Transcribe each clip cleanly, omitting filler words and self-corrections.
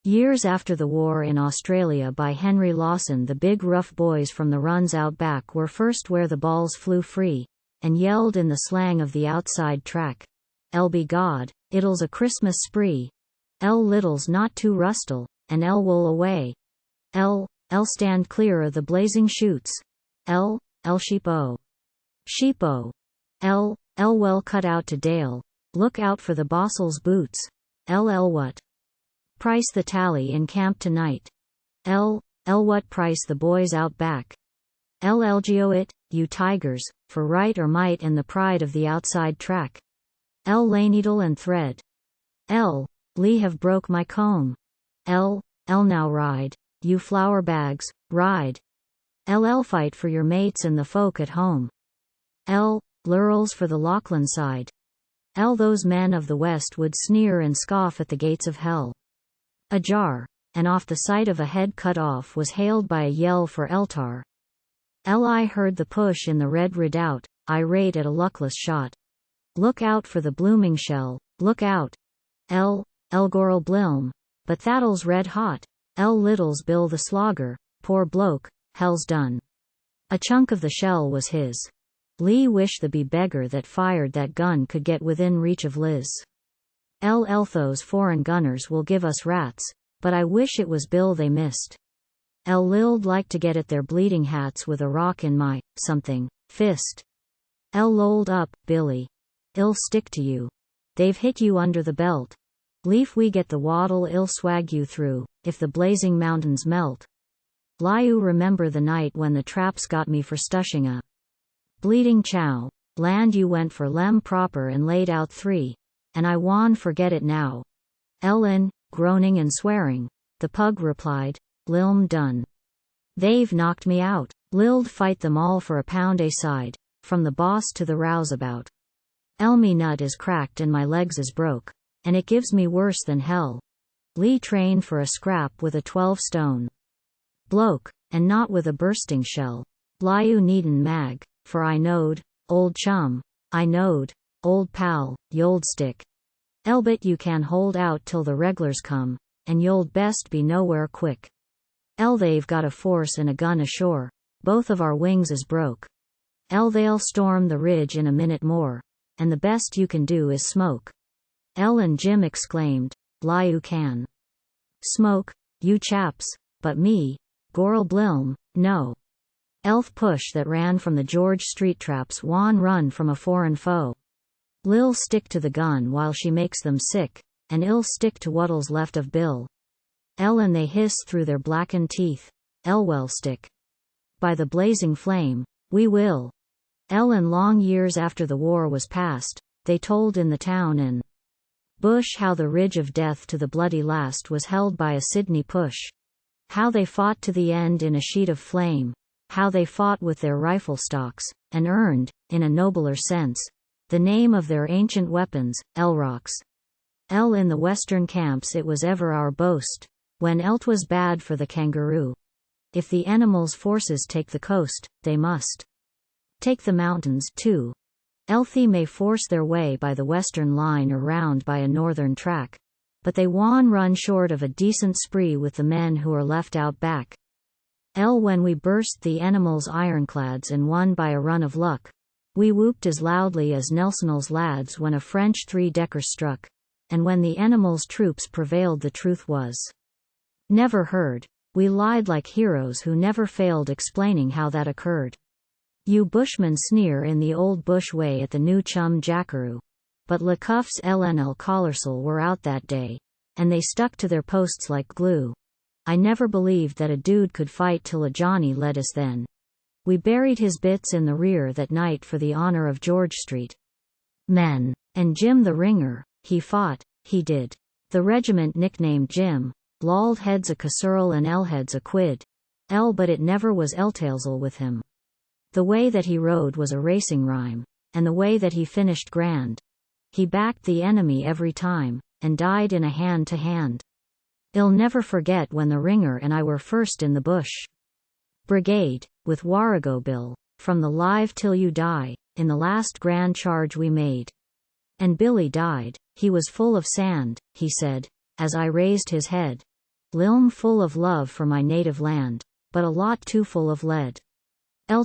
Years after the war in Australia by Henry Lawson, the big rough boys from the runs out back were first where the balls flew free, and yelled in the slang of the outside track, "Ll be God, it'll's a Christmas spree. ዄLittles not too rustyĺ, and ölwool away. ll stand clear of the blazing shoots. ዄSheep O. ɁSheep O. ölwell cut out to-dayĺ, look out for the bossĺs boots. ölWhat. Price the tally in camp tonight. ölWhat price the boys out back. llGoit, you tigers, for right or might and the pride of the outside track. ḻNeedle and thread. Lee have broke my comb. ll ride, you flour bags, ride. ll fight for your mates and the folk at home. ḻReels for the Lachlan side. Those men of the West would sneer and scoff at the gates of hell. Ajar, and off the sight of a head cut off was hailed by a yell for ÖTar. I heard the push in the Red Redoubt, irate at a luckless shot. Look out for the blooming shell, look out. ÖGorĺ bliĺme, but thatĺs red hot. ÖLittles Bill the slogger, poor bloke, hell's done. A chunk of the shell was his. Lee wish the be beggar that fired that gun could get within reach of Liz. Those foreign gunners will give us rats, but I wish it was Bill they missed. ÖLook like to get at their bleeding hats with a rock in my fist. ÖLook up, Billy. I'll stick to you. They've hit you under the belt. Leaf we get the waddle, I'll swag you through, if the blazing mountains melt. Liu remember the night when the traps got me for stushing a bleeding chow. Land you went for lem proper and laid out 3. And I wan forget it now. Ellen, groaning and swearing, the pug replied, bliĺme done. They've knocked me out. Li'll fight them all for a pound a side, from the boss to the rouseabout. Me nut is cracked and my legs is broke, and it gives me worse than hell. Lee trained for a scrap with a 12-stone bloke, and not with a bursting shell. Liu needn't mag, for I knowed, old chum, I knowed, old pal, y'old stick. Bet you can hold out till the reglars come, and y'old best be nowhere quick. They've got a force and a gun ashore, both of our wings is broke. They'll storm the ridge in a minute more, and the best you can do is smoke. And Jim exclaimed, Liu can smoke, you chaps, but me, ģorڵ bliĺme, no. Push that ran from the George Street traps wan run from a foreign foe. Li'll stick to the gun while she makes them sick, and I'll stick to what'll's left of Bill. And they hiss through their blackened teeth, ölwell stick by the blazing flame, we will. And long years after the war was past, they told in the town and bush how the ridge of death to the bloody last was held by a Sydney push. How they fought to the end in a sheet of flame, how they fought with their rifle stocks, and earned, in a nobler sense, the name of their ancient weapons, ølrocks. In the western camps it was ever our boast, when ÖTwas bad for the kangaroo. If the animal's forces take the coast, they must take the mountains too. They may force their way by the western line or round by a northern track, but they wan run short of a decent spree with the men who are left out back. When we burst the animal's ironclads and won by a run of luck, we whooped as loudly as Nelson's lads when a French 3-decker struck, and when the animal's troops prevailed the truth was never heard. We lied like heroes who never failed explaining how that occurred. You bushmen sneer in the old bush way at the new chum jackaroo, but Le Cuff's LNL collarsel were out that day, and they stuck to their posts like glue. I never believed that a dude could fight till a Johnny led us then. We buried his bits in the rear that night for the honor of George Street men. And Jim the Ringer, he fought, he did. The regiment nicknamed Jim, lolled heads a casserole and heads a quid. But it never was ÖTailsl with him. The way that he rode was a racing rhyme, and the way that he finished grand. He backed the enemy every time, and died in a hand-to-hand. I'll never forget when the Ringer and I were first in the bush brigade, with Warrego Bill, from the live till you die, in the last grand charge we made. And Billy died, he was full of sand, he said, as I raised his head. bliĺme full of love for my native land, but a lot too full of lead.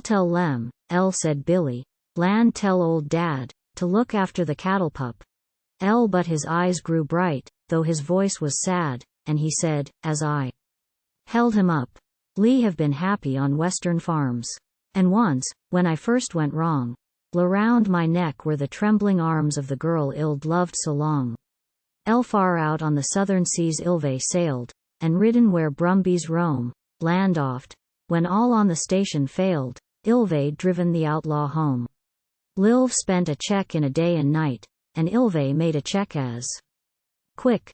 Tell Lem, said Billy, Land tell old dad, to look after the cattle pup. But his eyes grew bright, though his voice was sad, and he said, as I held him up, Lee have been happy on western farms. And once, when I first went wrong, round my neck were the trembling arms of the girl I'd loved so long. Far out on the southern seas ylve sailed, and ridden where brumbies roam, land oft, when all on the station failed, ylve driven the outlaw home. Lilv spent a check in a day and night, and ylve made a check as quick.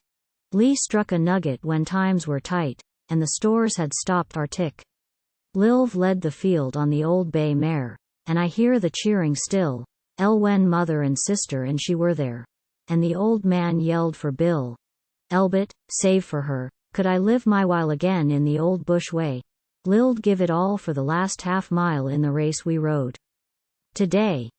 Lee struck a nugget when times were tight, and the stores had stopped our tick. Lilv led the field on the old bay mare, and I hear the cheering still, when mother and sister and she were there. And the old man yelled for Bill. But, save for her, could I live my while again in the old bush way. Lil'd give it all for the last half mile in the race we rode. Today.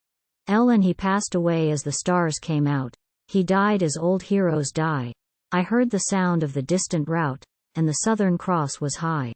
And he passed away as the stars came out, he died as old heroes die. I heard the sound of the distant rout, and the Southern Cross was high.